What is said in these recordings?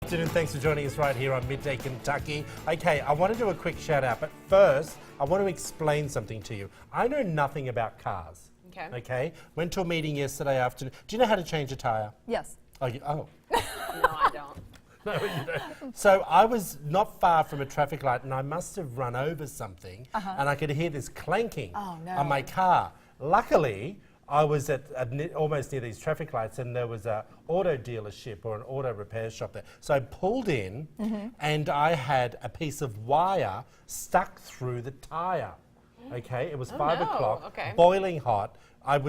Afternoon, thanks for joining us right here on Midday Kentucky. Okay, I want to do a quick shout out, but first I want to explain something to you. I know nothing about cars. Okay. Went to a meeting yesterday afternoon. Do you know how to change a tyre? Yes. Oh. No, I don't. No, you don't. So I was not far from a traffic light and I must have run over something and I could hear this clanking on my car. Luckily, I was at almost near these traffic lights and there was a auto dealership or an auto repair shop there. So I pulled in and I had a piece of wire stuck through the tyre. Okay, it was 5 o'clock, boiling hot. I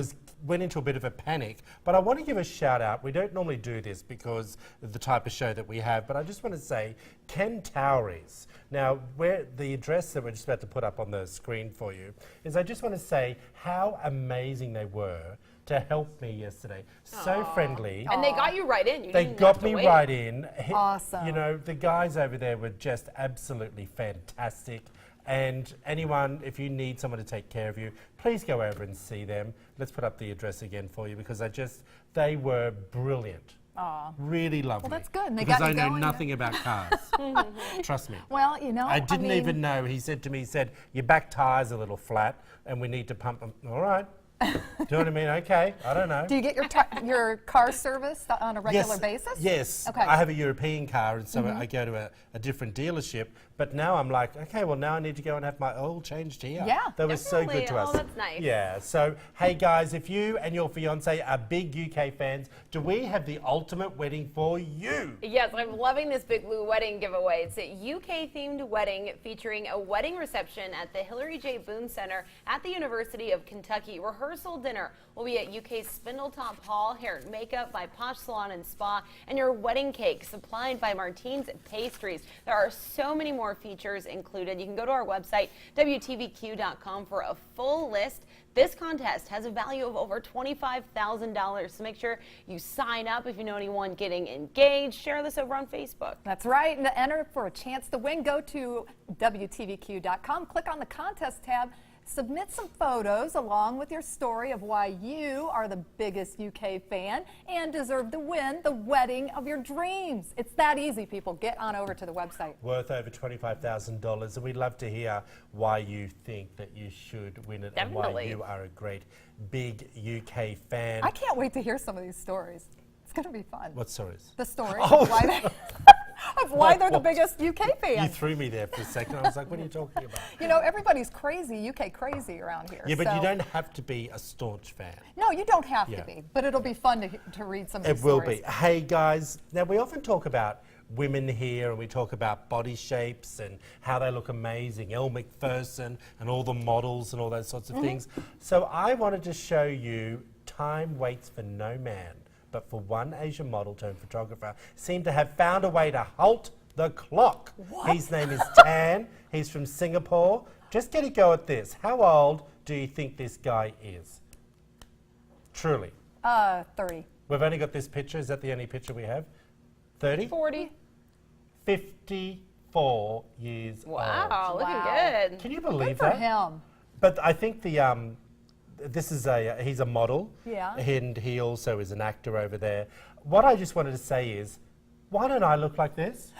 went into a bit of a panic, but I want to give a shout out. We don't normally do this because of the type of show that we have, but I just want to say Ken Toweries. Now, where the address that we're just about to put up on the screen for you is, I just want to say how amazing they were to help me yesterday. So friendly. And they got you right in. They got me right in. Awesome. You know, the guys over there were just absolutely fantastic. And anyone, if you need someone to take care of you, please go over and see them. Let's put up the address again for you because they were brilliant. Really lovely. Well, that's good. And they because got you I know going. Nothing about cars. Trust me. Well, you know, I didn't even know. He said to me, your back tire's a little flat and we need to pump them. All right. Do you know what I mean? Okay, I don't know. Do you get your car serviced on a regular basis? Yes. Okay. I have a European car, and so I go to a different dealership. But now I'm like, okay, well now I need to go and have my oil changed here. Yeah. That was so good to us. Oh, that's nice. Yeah. So, hey guys, if you and your fiance are big UK fans, do we have the ultimate wedding for you? Yes, I'm loving this Big Blue wedding giveaway. It's a UK-themed wedding featuring a wedding reception at the Hillary J. Boone Center at the University of Kentucky. Rehearsal dinner will be at UK's Spindletop Hall, hair and makeup by Posh Salon and Spa, and your wedding cake supplied by Martine's Pastries. There are so many more features included. You can go to our website, WTVQ.com, for a full list. This contest has a value of over $25,000, so make sure you sign up if you know anyone getting engaged. Share this over on Facebook. That's right. And to enter for a chance to win, go to WTVQ.com, click on the contest tab, submit some photos along with your story of why you are the biggest UK fan and deserve to win the wedding of your dreams. It's that easy, people. Get on over to the website. Worth over $25,000, and we'd love to hear why you think that you should win it and why you are a great big UK fan. I can't wait to hear some of these stories. It's going to be fun. What stories? The stories of why they're the biggest UK fan. You threw me there for a second. I was like, what are you talking about? You know, everybody's crazy, UK crazy around here. Yeah, but you don't have to be a staunch fan. No, you don't have to be, but it'll be fun to read some of these stories. It will be. Hey, guys, now we often talk about women here and we talk about body shapes and how they look amazing, Elle Macpherson and all the models and all those sorts of things. So I wanted to show you time waits for no man, but for one Asian model turned photographer seemed to have found a way to halt the clock. What? His name is Tan. He's from Singapore. Just get a go at this. How old do you think this guy is? Truly. 30. We've only got this picture. Is that the only picture we have? 30? 40. 54 years old. Wow, looking good. Can you believe Good for that? him. But I think this is he's a model. Yeah. And he also is an actor over there. What I just wanted to say is, why don't I look like this?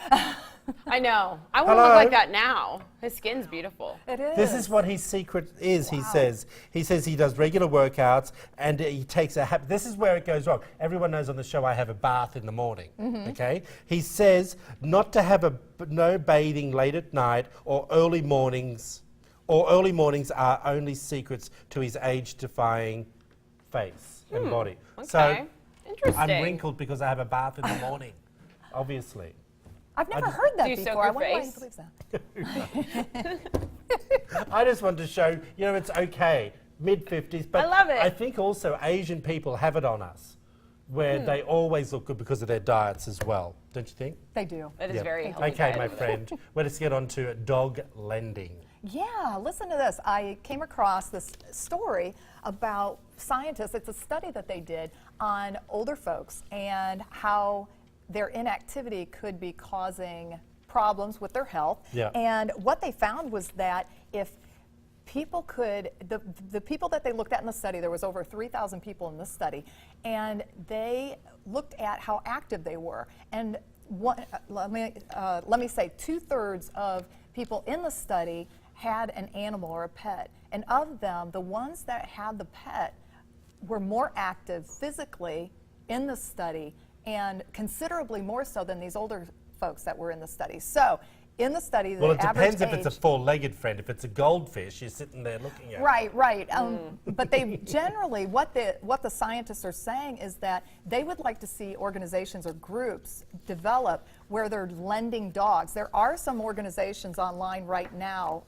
I know. I want to look like that now. His skin's beautiful. It is. This is what his secret is, he says. He says he does regular workouts and he takes this is where it goes wrong. Everyone knows on the show I have a bath in the morning, okay? He says not to have no bathing late at night or early mornings are only secrets to his age-defying face and body. Okay. So interesting. I'm wrinkled because I have a bath in the morning, obviously. I've never heard that Do you before. soak I your wonder why face? he believes that. I just want to show, you know, it's okay, mid-50s, but I love it. I think also Asian people have it on us, where they always look good because of their diets as well, don't you think? They do. It is very healthy. Okay, diet my over there. friend, let's get on to dog lending. Yeah, listen to this. I came across this story about scientists. It's a study that they did on older folks and how their inactivity could be causing problems with their health. Yeah. And what they found was that if people could, the people that they looked at in the study, there was over 3,000 people in this study, and they looked at how active they were. And let me say 2/3 of people in the study had an animal or a pet. And of them, the ones that had the pet were more active physically in the study, and considerably more so than these older folks that were in the study. So in the study, the Well, it average depends if age, it's a four-legged friend. If it's a goldfish, you're sitting there looking at it. Right. But they generally, what the scientists are saying is that they would like to see organizations or groups develop where they're lending dogs. There are some organizations online right now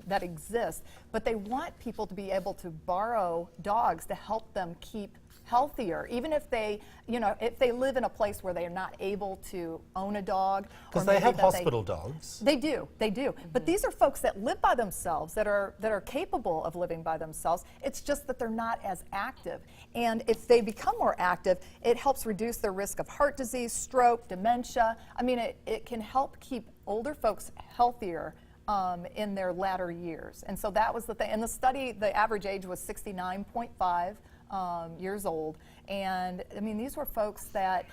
that exist, but they want people to be able to borrow dogs to help them keep healthier, even if they, if they live in a place where they are not able to own a dog. Because they have hospital dogs. They do. But these are folks that live by themselves, that are capable of living by themselves. It's just that they're not as active. And if they become more active, it helps reduce their risk of heart disease, stroke, dementia. I mean, it can help keep older folks healthier in their latter years. And so that was the thing. In the study, the average age was 69.5. Years old, and I mean, these were folks that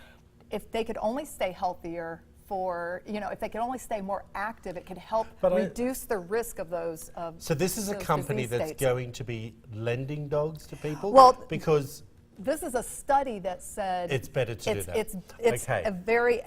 if they could only stay healthier if they could only stay more active, it could help reduce the risk of those. So this is a company that's going to be lending dogs to people? Well, because this is a study that said it's better to do that. It's okay.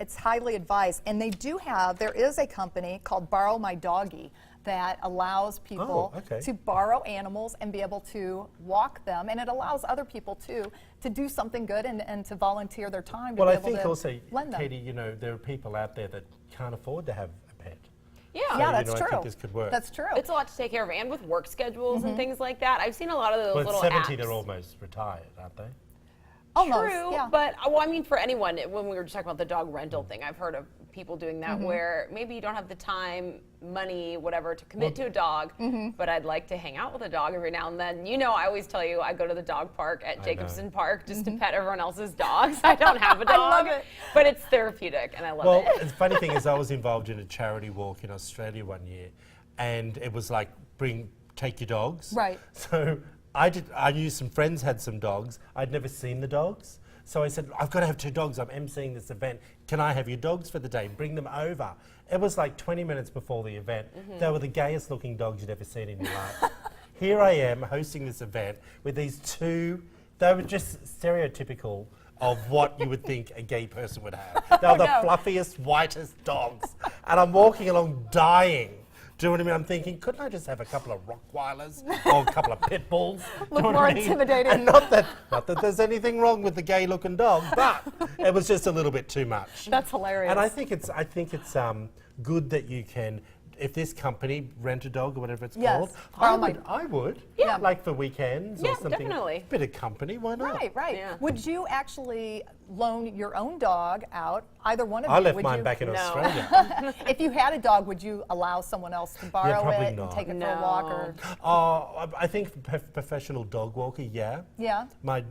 It's highly advised, and there is a company called Borrow My Doggy that allows people to borrow animals and be able to walk them, and it allows other people to do something good and to volunteer their time to be able to lend them. Well, I think also, Katie, there are people out there that can't afford to have a pet. Yeah, so, that's true. I think this could work. That's true. It's a lot to take care of, and with work schedules and things like that. I've seen a lot of those little at 70, apps. they're almost retired, aren't they? Almost, True, yeah. but I mean, for anyone, when we were just talking about the dog rental thing, I've heard of people doing that where maybe you don't have the time, money, whatever, to commit to a dog, but I'd like to hang out with a dog every now and then. I always tell you, I go to the dog park at Jacobson Park just to pet everyone else's dogs. I don't have a dog, I love it. But it's therapeutic, and I love it. Well, the funny thing is I was involved in a charity walk in Australia one year, and it was like, take your dogs. Right. So I knew some friends had some dogs. I'd never seen the dogs. So I said, I've got to have 2 dogs. I'm emceeing this event. Can I have your dogs for the day? Bring them over. It was like 20 minutes before the event. They were the gayest looking dogs you'd ever seen in your life. Here I am hosting this event with these 2, they were just stereotypical of what you would think a gay person would have. They were the fluffiest, whitest dogs. And I'm walking along dying. Do you know what I mean? I'm thinking, couldn't I just have a couple of Rottweilers or a couple of pit bulls? Look more intimidating. And not that there's anything wrong with the gay-looking dog, but it was just a little bit too much. That's hilarious. And I think it's good that you can, if this company, Rent a Dog or whatever it's called, I would. Yeah. Like for weekends or something. Definitely. Bit of company, why not? Right. Yeah. Would you actually loan your own dog out, either one of you? I left mine back in No. Australia. If you had a dog, would you allow someone else to borrow probably it not. and take it for a walk? No. Or I think professional dog walker, yeah. Yeah. My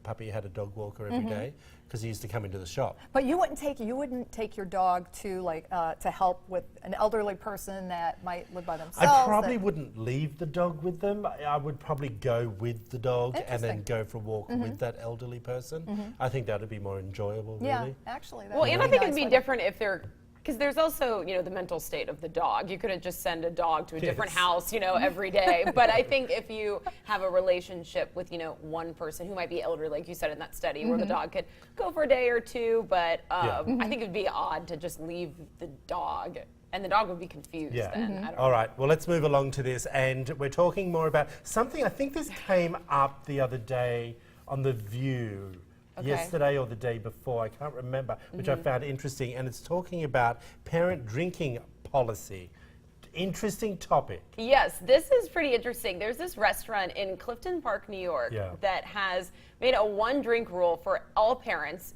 puppy had a dog walker every day because he used to come into the shop. But you wouldn't take your dog to to help with an elderly person that might live by themselves. I probably wouldn't leave the dog with them. I would probably go with the dog and then Interesting. go for a walk with that elderly person. I think that would be more enjoyable, Yeah, really. actually. Well, and I think it'd be different if they're, because there's also, the mental state of the dog. You couldn't just send a dog to a different house, every day. But I think if you have a relationship with, one person who might be elderly, like you said in that study, where the dog could go for a day or two, but I think it'd be odd to just leave the dog. And the dog would be confused then. I don't All right, well, let's move along to this. And we're talking more about something, I think this came up the other day on The View. Yesterday or the day before, I can't remember, which I found interesting, and it's talking about parent drinking policy. Interesting topic. Yes, this is pretty interesting. There's this restaurant in Clifton Park, New York, that has made a 1-drink rule for all parents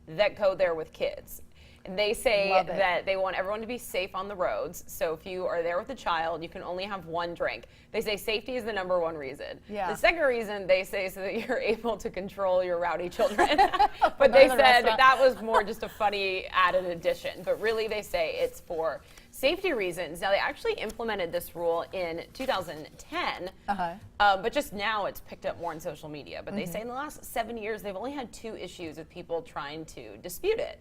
that go there with kids. And they say that they want everyone to be safe on the roads. So if you are there with a child, you can only have 1 drink. They say safety is the #1 reason. Yeah. The second reason they say so that you're able to control your rowdy children. But they said that was more just a funny added addition. But really they say it's for safety reasons. Now, they actually implemented this rule in 2010, but just now it's picked up more on social media. But they say in the last 7 years, they've only had 2 issues with people trying to dispute it.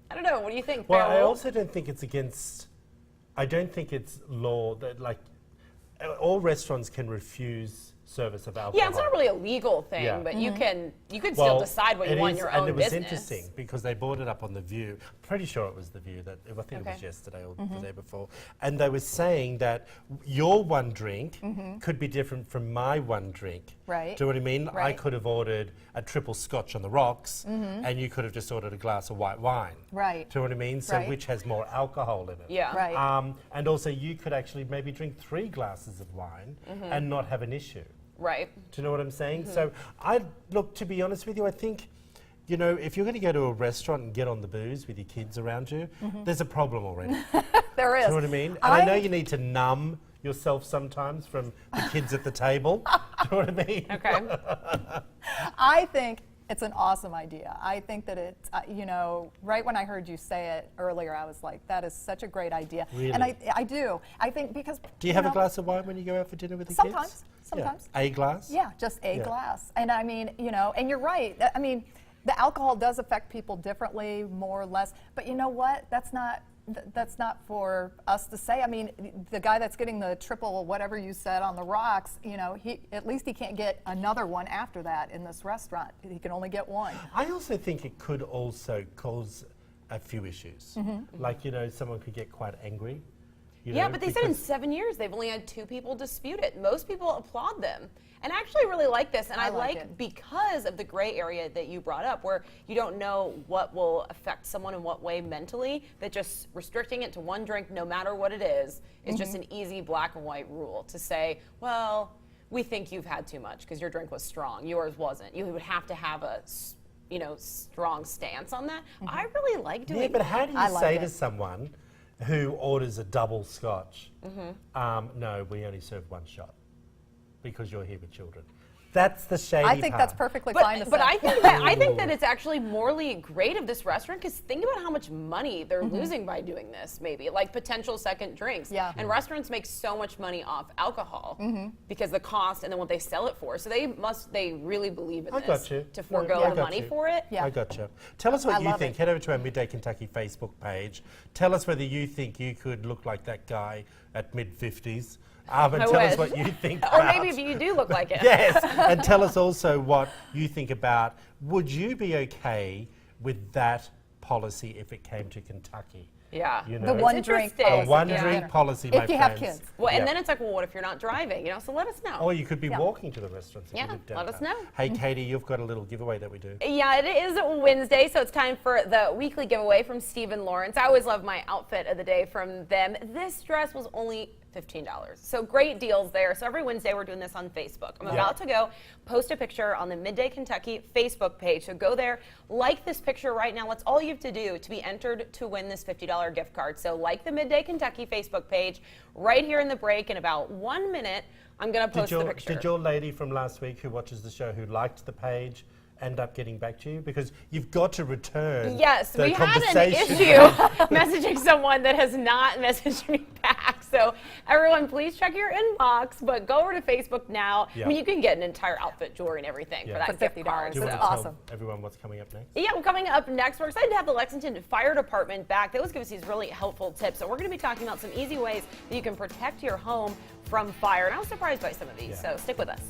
I don't know. What do you think? Well, Fair I rule? also don't think it's against. I don't think it's law that all restaurants can refuse service of alcohol. Yeah, it's not really a legal thing, Yeah. but you can still decide what you it want in is, your and own it was business. interesting because they brought it up on The View. Pretty sure it was The View that I think it was yesterday or the day before, and they were saying that your one drink could be different from my one drink. Right. Do you know what I mean? I Right. could have ordered a triple scotch on the rocks, and you could have just ordered a glass of white wine. Right. Do you know what I mean? So Right. which has more alcohol in it? Yeah. Right. And also, you could actually maybe drink 3 glasses of wine and not have an issue. Right. Do you know what I'm saying? So, look, to be honest with you, I think, you know, if you're going to go to a restaurant and get on the booze with your kids around you, there's a problem already. Do There is. you know what I mean? And I know you need to numb yourself sometimes from the kids at the table. Do you know what I mean? Okay. I think it's an awesome idea. I think that it's, you know, right when I heard you say it earlier, I was like, that is such a great idea. Really? And I do. I think because. Do you have a know, glass of wine when you go out for dinner with the Sometimes. kids? Sometimes. Yeah. A glass? Yeah, just a Yeah. glass. And I mean, you know, and you're right. I mean, the alcohol does affect people differently, more or less. But you know what? That's not for us to say. I mean, the guy that's getting the triple whatever you said on the rocks, you know, at least he can't get another one after that in this restaurant. He can only get one. I also think it could also cause a few issues. Like, you know, someone could get quite angry. You Yeah, know, but they said in because- 7 years they've only had 2 people dispute it. Most people applaud them. And I actually really like this. And I I like like it. because of the gray area that you brought up, where you don't know what will affect someone in what way mentally, that just restricting it to one drink, no matter what it is just an easy black and white rule to say, well, we think you've had too much because your drink was strong, yours wasn't. You would have to have a strong stance on that. I really like doing Yeah, but how do you I like say it. to someone who orders a double scotch, no, we only serve 1 shot because you're here with children? That's the shady I think part. that's perfectly fine to But say. I think that it's actually morally great of this restaurant, because think about how much money they're losing by doing this, maybe, like potential second drinks. Yeah. And restaurants make so much money off alcohol because the cost and then what they sell it for. So they really believe in I this got you. to No, forego I the got money you. for it. Yeah. I gotcha. Tell us what I you love think. it. Head over to our Midday Kentucky Facebook page. Tell us whether you think you could look like that guy at mid-50s. And I tell us wish. what you think Or about. maybe if you do look like it. Yes, and tell us also what you think about, would you be okay with that policy if it came to Kentucky? Yeah. You The know? one It's drink interesting. policy. A one Yeah. drink policy, my If you have friends. kids. Well, Yeah. and then it's like, well, what if you're not driving? So let us know. Or you could be walking to the restaurants if Yeah, you live let us downtown. know. Hey, Katie, you've got a little giveaway that we do. Yeah, it is Wednesday, so it's time for the weekly giveaway from Stephen Lawrence. I always love my outfit of the day from them. This dress was only $15. So great deals there. So every Wednesday we're doing this on Facebook. I'm about to go post a picture on the Midday Kentucky Facebook page. So go there, like this picture right now. That's all you have to do to be entered to win this $50 gift card. So like the Midday Kentucky Facebook page right here in the break. In about 1 minute, I'm going to post the picture. Did your lady from last week who watches the show, who liked the page, end up getting back to you? Because you've got to return Yes, the we had an conversation. issue messaging someone that has not messaged me back. So everyone, please check your inbox, but go over to Facebook now. Yeah. I mean, you can get an entire outfit, jewelry, and everything Yeah. for that For gift $50. card. Do you That's want to awesome. tell everyone what's coming up next? Yeah, well, coming up next, we're excited to have the Lexington Fire Department back. They always give us these really helpful tips, and we're going to be talking about some easy ways that you can protect your home from fire. And I was surprised by some of these, Yeah. so stick with us.